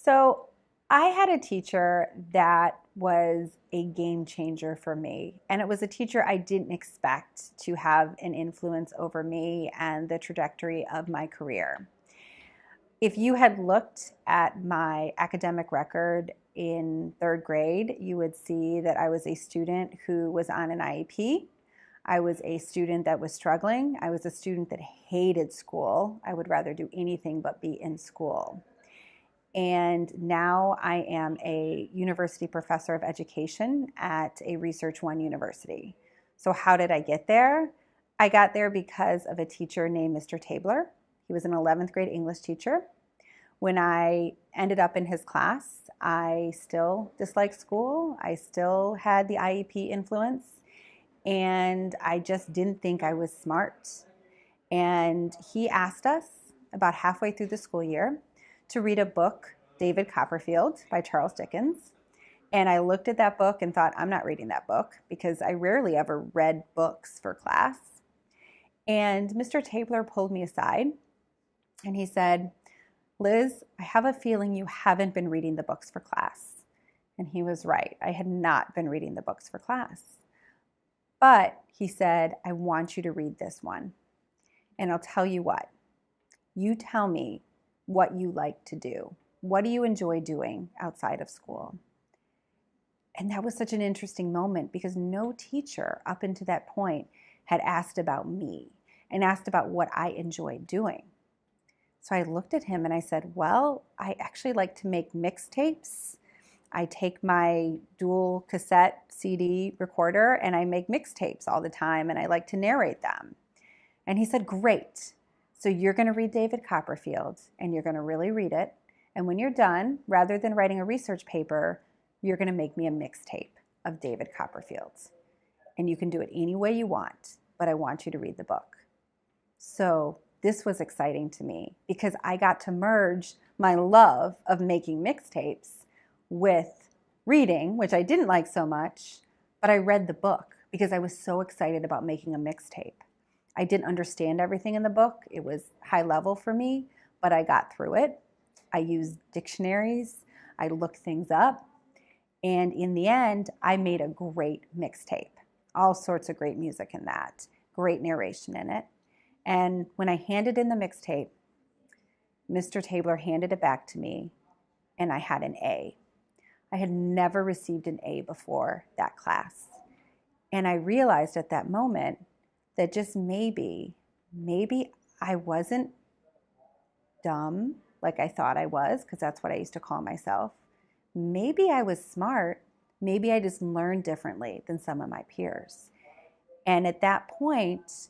So I had a teacher that was a game changer for me. And it was a teacher I didn't expect to have an influence over me and the trajectory of my career. If you had looked at my academic record in third grade, you would see that I was a student who was on an IEP. I was a student that was struggling. I was a student that hated school. I would rather do anything but be in school. And now I am a university professor of education at a Research One university. So, how did I get there? I got there because of a teacher named Mr. Tabler. He was an 11th grade English teacher. When I ended up in his class, I still disliked school. I still had the IEP influence, and I just didn't think I was smart. And he asked us about halfway through the school year to read a book, David Copperfield by Charles Dickens. And I looked at that book and thought, I'm not reading that book because I rarely ever read books for class. And Mr. Tabler pulled me aside and he said, Liz, I have a feeling you haven't been reading the books for class. And he was right. I had not been reading the books for class. But he said, I want you to read this one. And I'll tell you what, you tell me what you like to do. What do you enjoy doing outside of school? And that was such an interesting moment because no teacher up until that point had asked about me and asked about what I enjoyed doing. So I looked at him and I said, well, I actually like to make mixtapes. I take my dual cassette CD recorder and I make mixtapes all the time and I like to narrate them. And he said, great. So you're going to read David Copperfield and you're going to really read it. And when you're done, rather than writing a research paper, you're going to make me a mixtape of David Copperfield. And you can do it any way you want, but I want you to read the book. So this was exciting to me because I got to merge my love of making mixtapes with reading, which I didn't like so much, but I read the book because I was so excited about making a mixtape. I didn't understand everything in the book. It was high level for me, but I got through it. I used dictionaries. I looked things up. And in the end, I made a great mixtape. All sorts of great music in that, great narration in it. And when I handed in the mixtape, Mr. Tabler handed it back to me, and I had an A. I had never received an A before that class. And I realized at that moment that just maybe I wasn't dumb like I thought I was, because that's what I used to call myself. Maybe I was smart. Maybe I just learned differently than some of my peers. And at that point,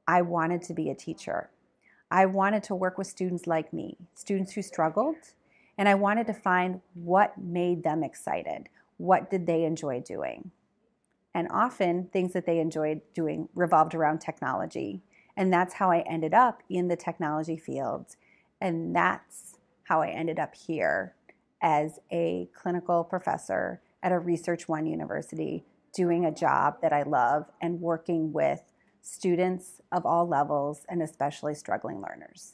I wanted to be a teacher. I wanted to work with students like me, students who struggled, and I wanted to find what made them excited. What did they enjoy doing? And often things that they enjoyed doing revolved around technology. And that's how I ended up in the technology field. And that's how I ended up here as a clinical professor at a Research One university, doing a job that I love and working with students of all levels and especially struggling learners.